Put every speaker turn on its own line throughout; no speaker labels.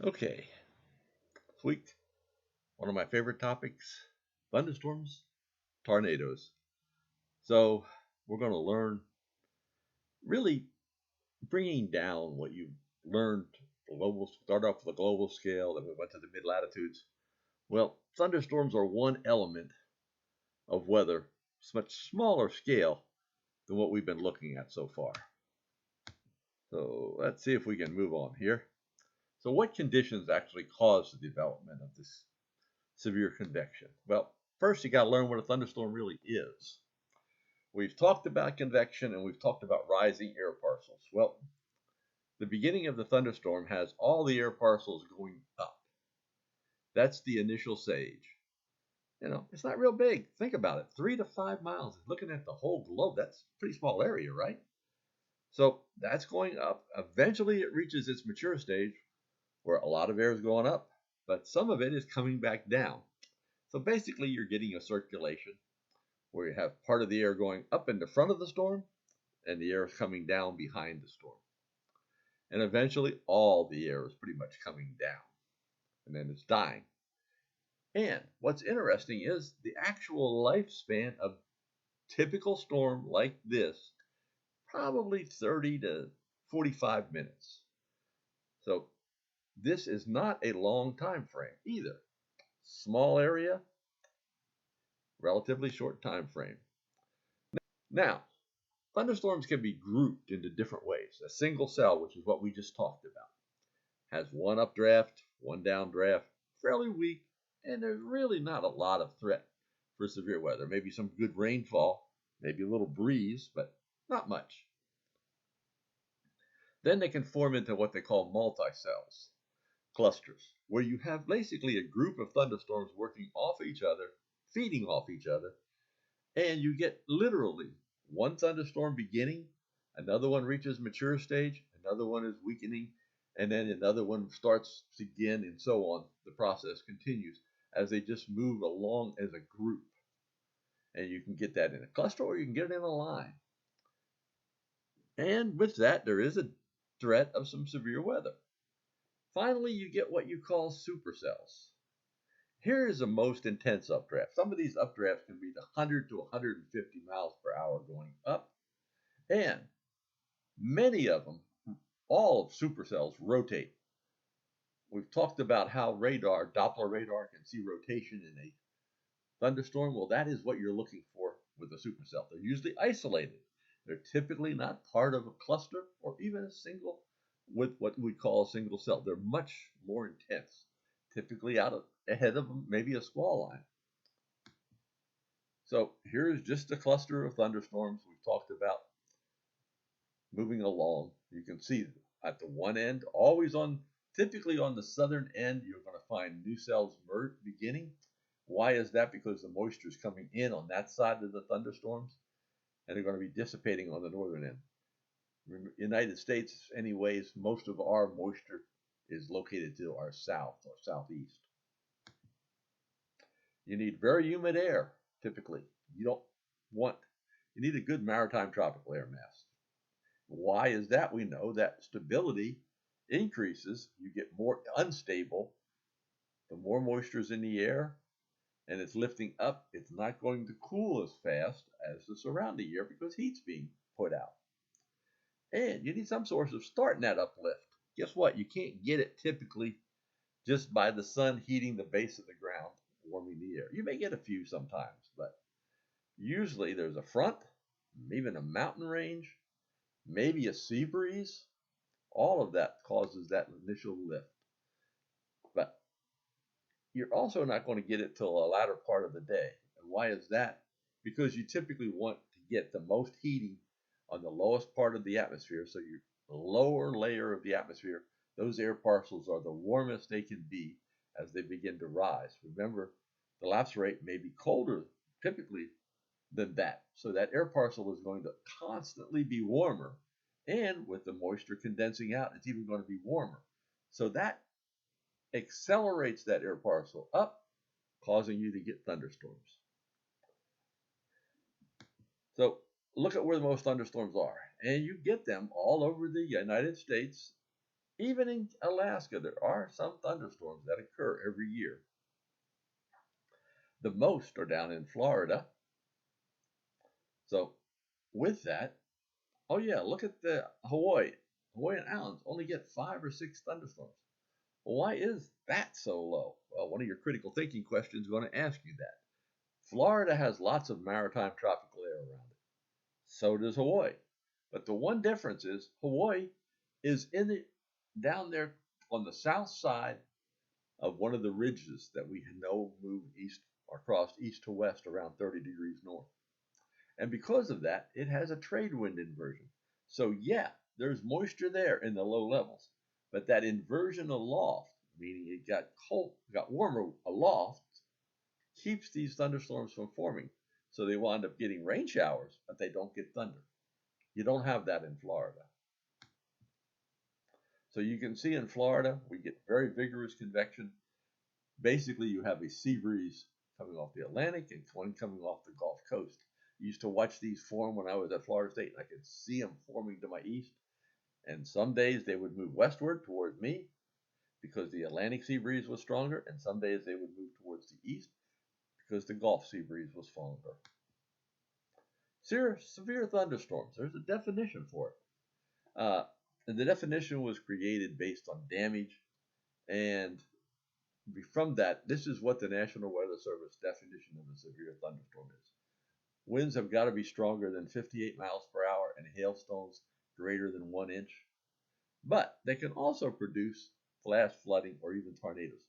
Okay, this week, one of my favorite topics, thunderstorms, tornadoes. So we're going to learn really bringing down what you learned, start off with the global scale, then we went to the mid-latitudes. Well, thunderstorms are one element of weather, it's much smaller scale than what we've been looking at so far. So let's see if we can move on here. So what conditions actually cause the development of this severe convection? Well, first you got to learn what a thunderstorm really is. We've talked about convection and we've talked about rising air parcels. Well, the beginning of the thunderstorm has all the air parcels going up. That's the initial stage. It's not real big. Think about it. 3 to 5 miles. Looking at the whole globe, that's a pretty small area, right? So that's going up. Eventually it reaches its mature stage where a lot of air is going up, but some of it is coming back down. So basically you're getting a circulation where you have part of the air going up in the front of the storm and the air is coming down behind the storm. And eventually all the air is pretty much coming down and then it's dying. And what's interesting is the actual lifespan of typical storm like this, probably 30 to 45 minutes. So this is not a long time frame either. Small area, relatively short time frame. Now, thunderstorms can be grouped into different ways. A single cell, which is what we just talked about, has one updraft, one downdraft, fairly weak, and there's really not a lot of threat for severe weather. Maybe some good rainfall, maybe a little breeze, but not much. Then they can form into what they call multicells, clusters, where you have basically a group of thunderstorms working off each other, feeding off each other, and you get literally one thunderstorm beginning, another one reaches mature stage, another one is weakening, and then another one starts again, and so on. The process continues as they just move along as a group. And you can get that in a cluster or you can get it in a line. And with that, there is a threat of some severe weather. Finally, you get what you call supercells. Here is the most intense updraft. Some of these updrafts can be 100 to 150 miles per hour going up. And many of them, all of supercells, rotate. We've talked about how Doppler radar can see rotation in a thunderstorm. Well, that is what you're looking for with a supercell. They're usually isolated. They're typically not part of a cluster or even a single, with what we call a single cell. They're much more intense, typically ahead of them, maybe a squall line. So here's just a cluster of thunderstorms we've talked about moving along. You can see at the one end, typically on the southern end, you're going to find new cells beginning. Why is that? Because the moisture is coming in on that side of the thunderstorms, and they're going to be dissipating on the northern end. United States, anyways, most of our moisture is located to our south or southeast. You need very humid air, typically. You need a good maritime tropical air mass. Why is that? We know that stability increases. You get more unstable. The more moisture is in the air and it's lifting up, it's not going to cool as fast as the surrounding air because heat's being put out. And you need some source of starting that uplift. Guess what? You can't get it typically just by the sun heating the base of the ground, warming the air. You may get a few sometimes, but usually there's a front, even a mountain range, maybe a sea breeze. All of that causes that initial lift. But you're also not going to get it till a latter part of the day. And why is that? Because you typically want to get the most heating on the lowest part of the atmosphere. So your lower layer of the atmosphere, those air parcels are the warmest they can be as they begin to rise. Remember, the lapse rate may be colder typically than that. So that air parcel is going to constantly be warmer. And with the moisture condensing out, it's even going to be warmer. So that accelerates that air parcel up, causing you to get thunderstorms. So look at where the most thunderstorms are. And you get them all over the United States Even in Alaska, there are some thunderstorms that occur every year. The most are down in Florida. So, with that, oh yeah, look at the Hawaii. Hawaiian Islands only get 5 or 6 thunderstorms. Well, why is that so low? Well, one of your critical thinking questions is going to ask you that. Florida has lots of maritime tropical air around it. So does Hawaii. But the one difference is Hawaii is down there on the south side of one of the ridges that we know move east or cross east to west around 30 degrees north. And because of that, it has a trade wind inversion. So yeah, there's moisture there in the low levels, but that inversion aloft, meaning it got warmer aloft, keeps these thunderstorms from forming. So they wind up getting rain showers, but they don't get thunder. You don't have that in Florida. So you can see in Florida, we get very vigorous convection. Basically, you have a sea breeze coming off the Atlantic and one coming off the Gulf Coast. I used to watch these form when I was at Florida State, and I could see them forming to my east. And some days they would move westward towards me because the Atlantic sea breeze was stronger, and some days they would move towards the east because the Gulf sea breeze was stronger. Severe thunderstorms. There's a definition for it. And the definition was created based on damage, and from that, this is what the National Weather Service definition of a severe thunderstorm is. Winds have got to be stronger than 58 miles per hour and hailstones greater than 1 inch. But they can also produce flash flooding or even tornadoes.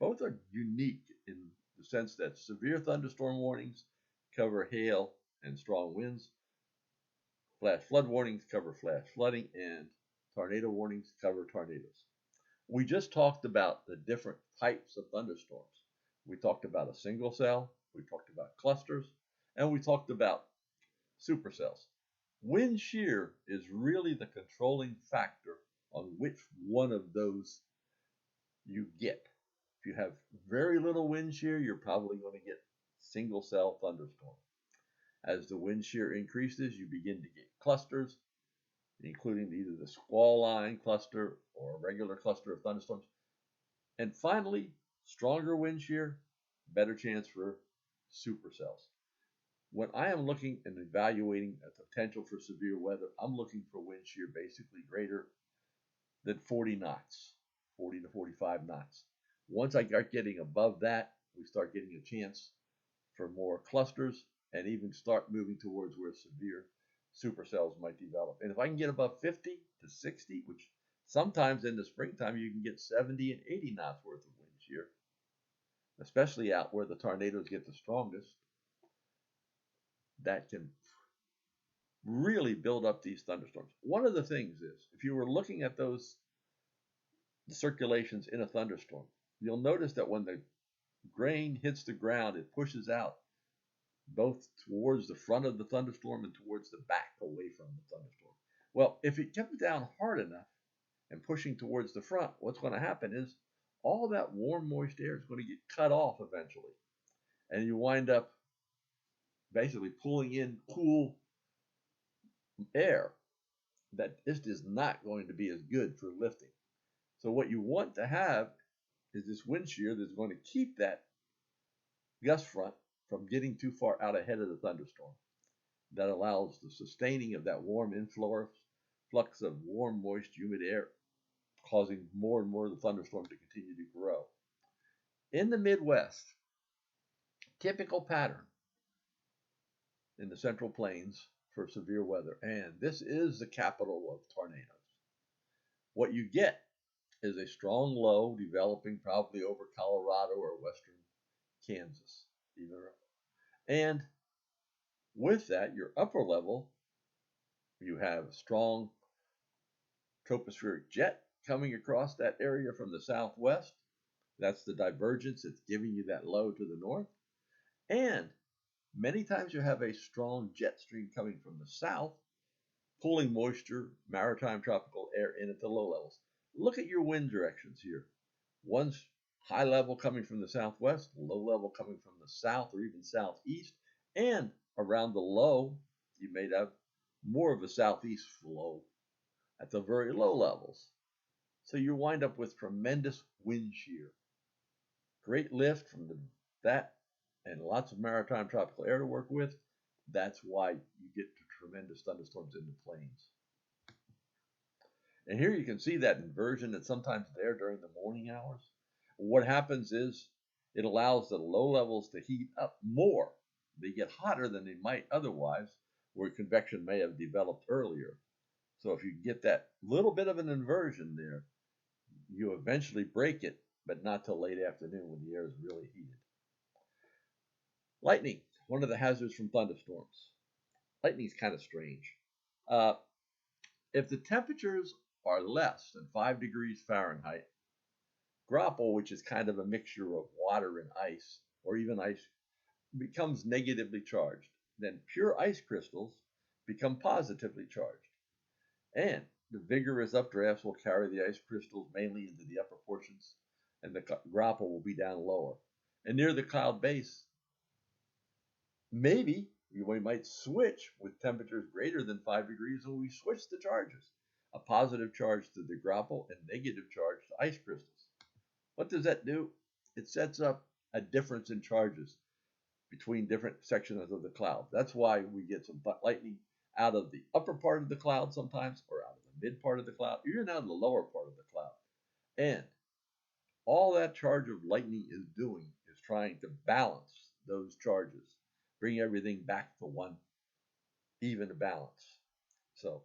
Both are unique in the sense that severe thunderstorm warnings cover hail and strong winds. Flash flood warnings cover flash flooding, and tornado warnings cover tornadoes. We just talked about the different types of thunderstorms. We talked about a single cell, we talked about clusters, and we talked about supercells. Wind shear is really the controlling factor on which one of those you get. If you have very little wind shear, you're probably going to get single cell thunderstorm. As the wind shear increases, you begin to get clusters, including either the squall line cluster or a regular cluster of thunderstorms. And finally, stronger wind shear, better chance for supercells. When I am looking and evaluating a potential for severe weather, I'm looking for wind shear basically greater than 40 knots, 40 to 45 knots. Once I start getting above that, we start getting a chance for more clusters and even start moving towards where severe supercells might develop. And if I can get above 50 to 60, which sometimes in the springtime you can get 70 and 80 knots worth of wind shear, especially out where the tornadoes get the strongest, that can really build up these thunderstorms. One of the things is, if you were looking at the circulations in a thunderstorm, you'll notice that when the grain hits the ground, it pushes out both towards the front of the thunderstorm and towards the back away from the thunderstorm. Well, if it comes down hard enough and pushing towards the front, what's going to happen is all that warm, moist air is going to get cut off eventually. And you wind up basically pulling in cool air that just is not going to be as good for lifting. So what you want to have is this wind shear that's going to keep that gust front from getting too far out ahead of the thunderstorm. That allows the sustaining of that warm influx of warm, moist, humid air, causing more and more of the thunderstorm to continue to grow. In the Midwest, typical pattern in the Central Plains for severe weather, and this is the capital of tornadoes. What you get is a strong low developing probably over Colorado or western Kansas, and with that, your upper level, you have strong tropospheric jet coming across that area from the southwest. That's the divergence that's giving you that low to the north. And many times you have a strong jet stream coming from the south, pulling moisture, maritime tropical air in at the low levels. Look at your wind directions here. One's high level coming from the southwest, low level coming from the south or even southeast, and around the low, you may have more of a southeast flow at the very low levels. So you wind up with tremendous wind shear. Great lift from that and lots of maritime tropical air to work with. That's why you get tremendous thunderstorms in the plains. And here you can see that inversion that's sometimes there during the morning hours. What happens is it allows the low levels to heat up more. They get hotter than they might otherwise, where convection may have developed earlier. So if you get that little bit of an inversion there, you eventually break it, but not till late afternoon when the air is really heated. Lightning, one of the hazards from thunderstorms. Lightning is kind of strange. If the temperatures are less than 5 degrees Fahrenheit, grapple, which is kind of a mixture of water and ice, or even ice, becomes negatively charged. Then pure ice crystals become positively charged. And the vigorous updrafts will carry the ice crystals mainly into the upper portions, and the grapple will be down lower. And near the cloud base, maybe we might switch with temperatures greater than 5 degrees, and we switch the charges. A positive charge to the grapple and negative charge to ice crystals. What does that do? It sets up a difference in charges between different sections of the cloud. That's why we get some lightning out of the upper part of the cloud sometimes, or out of the mid part of the cloud, even out of the lower part of the cloud. And all that charge of lightning is doing is trying to balance those charges, bring everything back to one even balance. So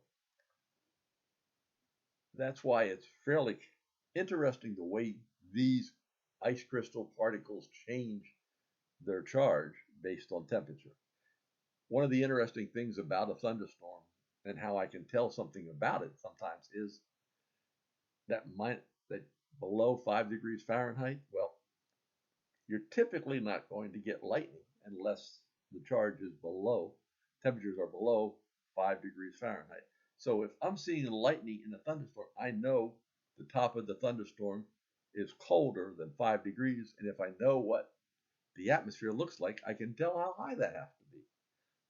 that's why it's fairly interesting the way these ice crystal particles change their charge based on temperature. One of the interesting things about a thunderstorm and how I can tell something about it sometimes is that below 5 degrees Fahrenheit, well, you're typically not going to get lightning unless the charge is below, temperatures are below 5 degrees Fahrenheit. So if I'm seeing lightning in a thunderstorm, I know the top of the thunderstorm is colder than 5 degrees. And if I know what the atmosphere looks like, I can tell how high that has to be.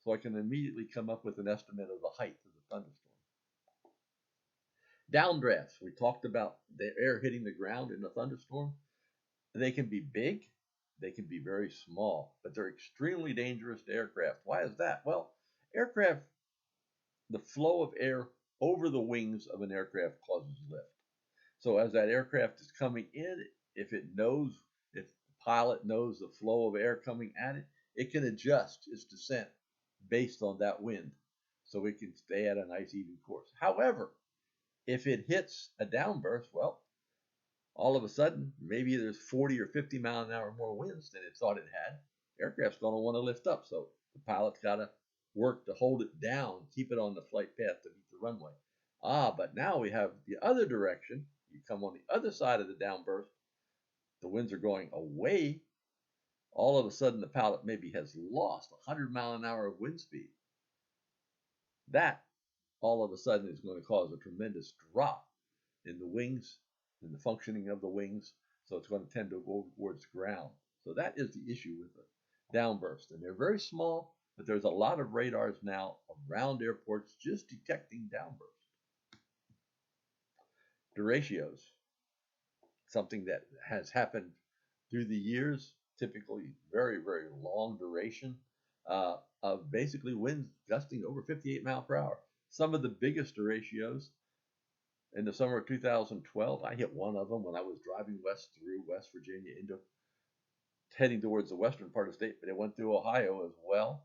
So I can immediately come up with an estimate of the height of the thunderstorm. Downdrafts. We talked about the air hitting the ground in a thunderstorm. They can be big, they can be very small, but they're extremely dangerous to aircraft. Why is that? Well, aircraft, the flow of air over the wings of an aircraft causes lift. So as that aircraft is coming in, if the pilot knows the flow of air coming at it, it can adjust its descent based on that wind, so it can stay at a nice even course. However, if it hits a downburst, well, all of a sudden, maybe there's 40 or 50 mile an hour more winds than it thought it had. Aircraft's going to want to lift up, so the pilot's got to work to hold it down, keep it on the flight path to meet the runway. But now we have the other direction. You come on the other side of the downburst, the winds are going away. All of a sudden, the pilot maybe has lost 100 mile an hour of wind speed. That, all of a sudden, is going to cause a tremendous drop in the wings, in the functioning of the wings, so it's going to tend to go towards ground. So that is the issue with the downburst. And they're very small, but there's a lot of radars now around airports just detecting downburst. Derechos, something that has happened through the years, typically very, very long duration of basically winds gusting over 58 miles per hour. Some of the biggest derechos in the summer of 2012, I hit one of them when I was driving west through West Virginia heading towards the western part of the state, but it went through Ohio as well.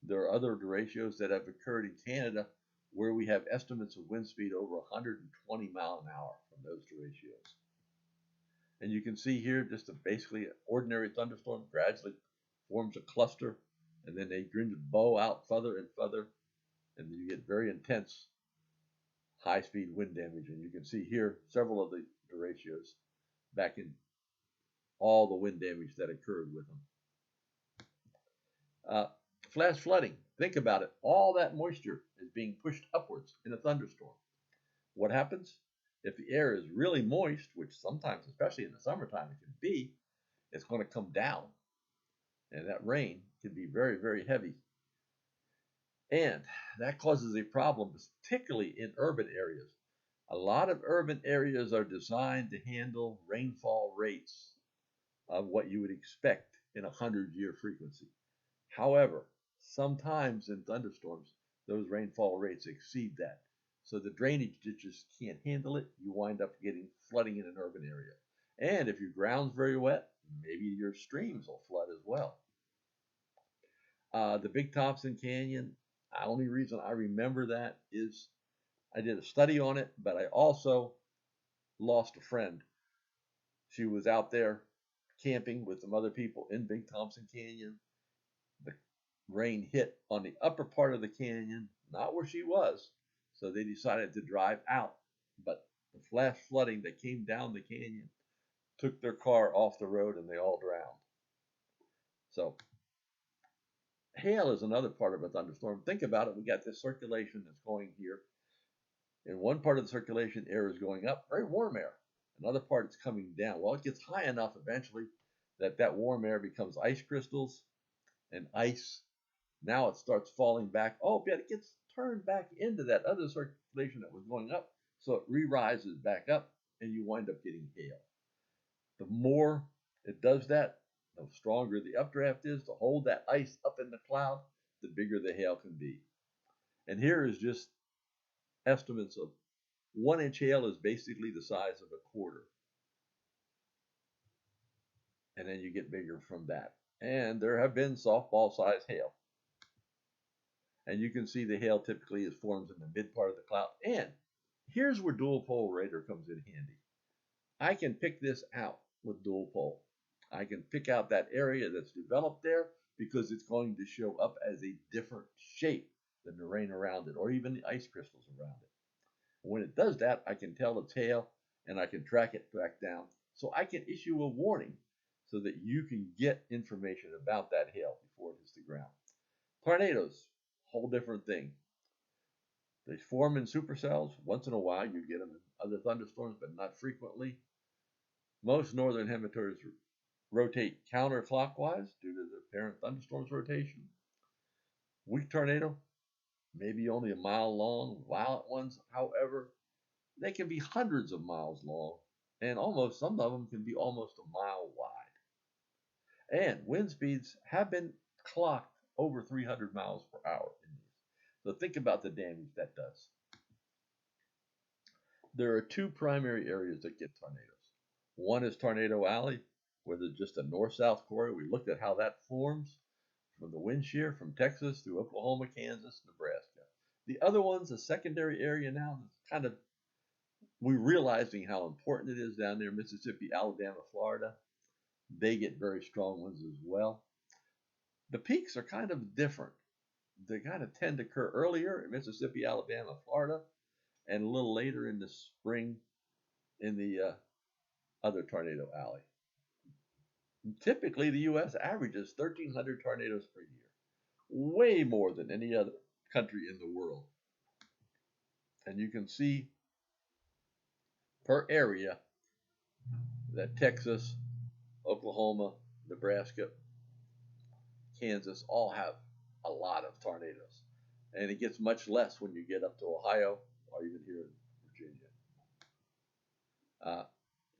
There are other derechos that have occurred in Canada where we have estimates of wind speed over 120 miles an hour from those derechos. And you can see here just basically an ordinary thunderstorm gradually forms a cluster, and then they begin to bow out further and further, and you get very intense high-speed wind damage. And you can see here several of the derechos back in all the wind damage that occurred with them. Flash flooding. Think about it. All that moisture is being pushed upwards in a thunderstorm. What happens? If the air is really moist, which sometimes, especially in the summertime, it can be, it's going to come down. And that rain can be very, very heavy. And that causes a problem, particularly in urban areas. A lot of urban areas are designed to handle rainfall rates of what you would expect in a 100-year frequency. However, sometimes in thunderstorms, those rainfall rates exceed that. So the drainage ditches can't handle it. You wind up getting flooding in an urban area. And if your ground's very wet, maybe your streams will flood as well. The Big Thompson Canyon, the only reason I remember that is I did a study on it, but I also lost a friend. She was out there camping with some other people in Big Thompson Canyon. The rain hit on the upper part of the canyon, not where she was, so they decided to drive out. But the flash flooding that came down the canyon took their car off the road and they all drowned. So hail is another part of a thunderstorm. Think about it. We got this circulation that's going here. In one part of the circulation, air is going up, very warm air. Another part is coming down. Well, it gets high enough eventually that warm air becomes ice crystals and ice. Now it starts falling back. Oh, but it gets turned back into that other circulation that was going up. So it re-rises back up and you wind up getting hail. The more it does that, the stronger the updraft is to hold that ice up in the cloud, the bigger the hail can be. And here is just estimates of 1-inch hail is basically the size of a quarter. And then you get bigger from that. And there have been softball size hail. And you can see the hail typically is forms in the mid part of the cloud. And here's where dual pole radar comes in handy. I can pick this out with dual pole. I can pick out that area that's developed there because it's going to show up as a different shape than the rain around it or even the ice crystals around it. When it does that, I can tell its hail and I can track it back down. So I can issue a warning so that you can get information about that hail before it hits the ground. Tornadoes, whole different thing. They form in supercells. Once in a while, you get them in other thunderstorms, but not frequently. Most northern hemispheres rotate counterclockwise due to the parent thunderstorm's rotation. Weak tornado, maybe only a mile long. Violent ones, however, they can be hundreds of miles long, and some of them can be almost a mile wide. And wind speeds have been clocked over 300 miles per hour in these. So think about the damage that does. There are two primary areas that get tornadoes. One is Tornado Alley, where there's just a north-south corridor. We looked at how that forms from the wind shear from Texas through Oklahoma, Kansas, Nebraska. The other one's a secondary area now that's kind of, we're realizing how important it is down there, Mississippi, Alabama, Florida. They get very strong ones as well. The peaks are kind of different. They kind of tend to occur earlier in Mississippi, Alabama, Florida, and a little later in the spring in the other tornado alley. Typically, the U.S. averages 1,300 tornadoes per year, way more than any other country in the world. And you can see per area that Texas, Oklahoma, Nebraska, Kansas all have a lot of tornadoes. And it gets much less when you get up to Ohio or even here in Virginia.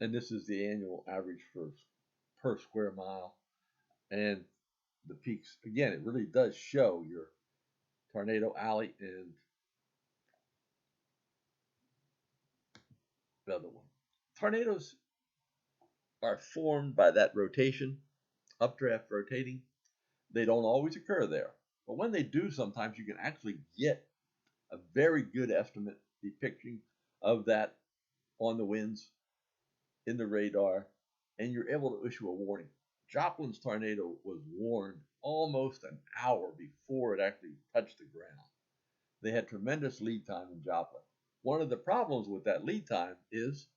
And this is the annual average per square mile. And the peaks, again, it really does show your tornado alley and the other one. Tornadoes are formed by that rotation, updraft rotating. They don't always occur there. But when they do, sometimes you can actually get a very good estimate depiction of that on the winds, in the radar, and you're able to issue a warning. Joplin's tornado was warned almost an hour before it actually touched the ground. They had tremendous lead time in Joplin. One of the problems with that lead time is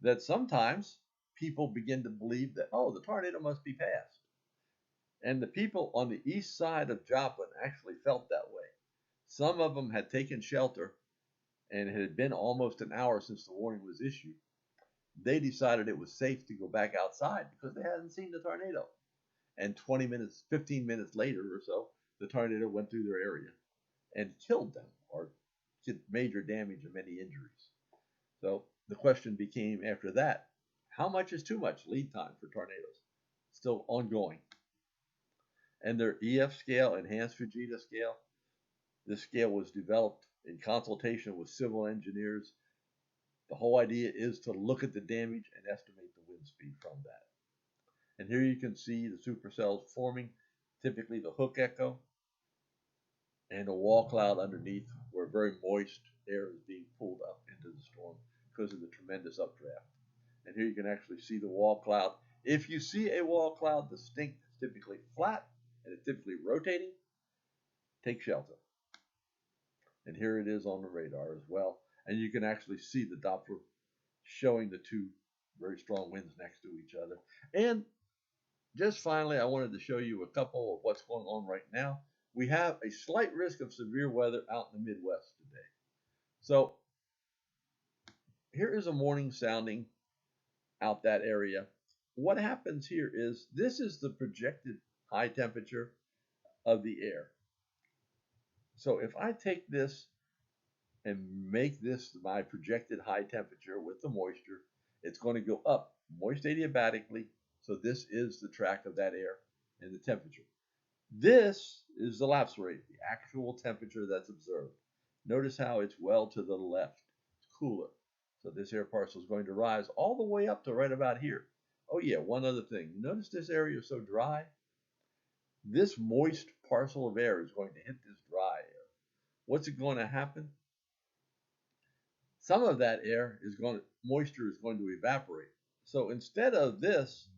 that sometimes people begin to believe that, oh, the tornado must be past. And the people on the east side of Joplin actually felt that way. Some of them had taken shelter, and it had been almost an hour since the warning was issued. They decided it was safe to go back outside because they hadn't seen the tornado. And 15 minutes later or so, the tornado went through their area and killed them or did major damage and many injuries. So the question became after that, how much is too much lead time for tornadoes? Still ongoing. And their EF scale, Enhanced Fujita scale, this scale was developed in consultation with civil engineers. The whole idea is to look at the damage and estimate the wind speed from that. And here you can see the supercells forming, typically the hook echo, and a wall cloud underneath where very moist air is being pulled up into the storm because of the tremendous updraft. And here you can actually see the wall cloud. If you see a wall cloud distinct, it's typically flat and it's typically rotating, take shelter. And here it is on the radar as well. And you can actually see the Doppler showing the two very strong winds next to each other. And just finally, I wanted to show you a couple of what's going on right now. We have a slight risk of severe weather out in the Midwest today. So here is a warning sounding out that area. What happens here is this is the projected high temperature of the air. So if I take this and make this my projected high temperature with the moisture, it's going to go up moist adiabatically. So this is the track of that air and the temperature. This is the lapse rate, the actual temperature that's observed. Notice how it's well to the left. It's cooler. So this air parcel is going to rise all the way up to right about here. Oh yeah, one other thing. Notice this area is so dry. This moist parcel of air is going to hit this dry air. What's it going to happen? Some of that moisture is going to evaporate. So instead of this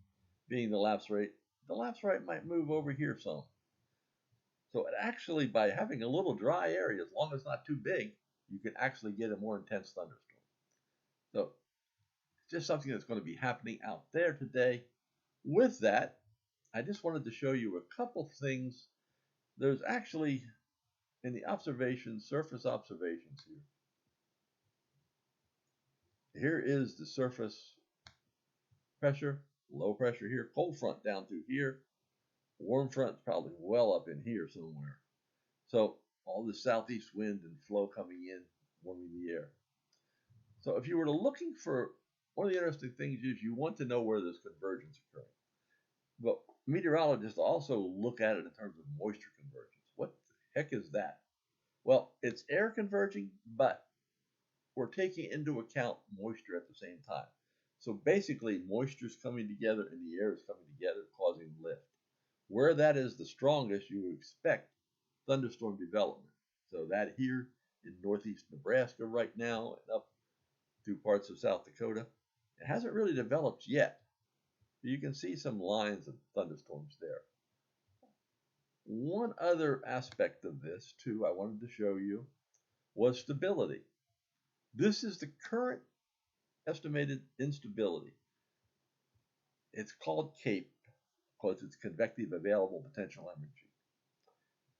being the lapse rate might move over here some. So it actually, by having a little dry area, as long as it's not too big, you can actually get a more intense thunderstorm. So it's just something that's going to be happening out there today. With that, I just wanted to show you a couple things. There's actually, in the observations, surface observations here. Here is the surface pressure, low pressure here, cold front down through here, warm front probably well up in here somewhere. So all the southeast wind and flow coming in, warming the air. So if you were looking for, one of the interesting things is you want to know where this convergence is occurring. But meteorologists also look at it in terms of moisture convergence. What the heck is that? Well, it's air converging, but we're taking into account moisture at the same time. So basically, moisture is coming together and the air is coming together, causing lift. Where that is the strongest, you would expect thunderstorm development. So that here in northeast Nebraska right now and up through parts of South Dakota, it hasn't really developed yet. You can see some lines of thunderstorms there. One other aspect of this, too, I wanted to show you was stability. This is the current estimated instability. It's called CAPE because it's convective available potential energy.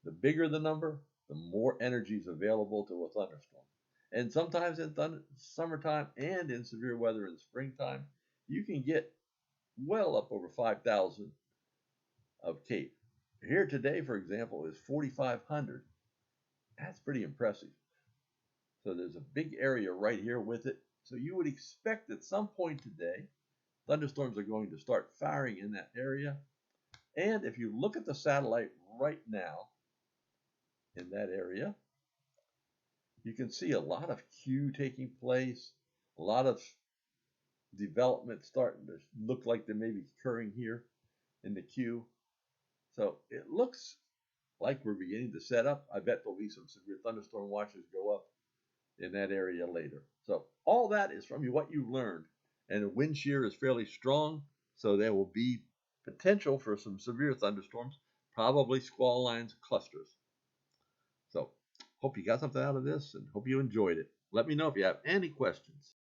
The bigger the number, the more energy is available to a thunderstorm. And sometimes in summertime and in severe weather in springtime, you can get well up over 5,000 of CAPE. Here today, for example, is 4,500. That's pretty impressive. So there's a big area right here with it. So you would expect at some point today, thunderstorms are going to start firing in that area. And if you look at the satellite right now in that area, you can see a lot of Q taking place, a lot of development starting to look like they may be occurring here in the Q. So it looks like we're beginning to set up. I bet there'll be some severe thunderstorm watches go up in that area later. So all that is from what you've learned. And the wind shear is fairly strong, so there will be potential for some severe thunderstorms, probably squall lines, clusters. So hope you got something out of this and hope you enjoyed it. Let me know if you have any questions.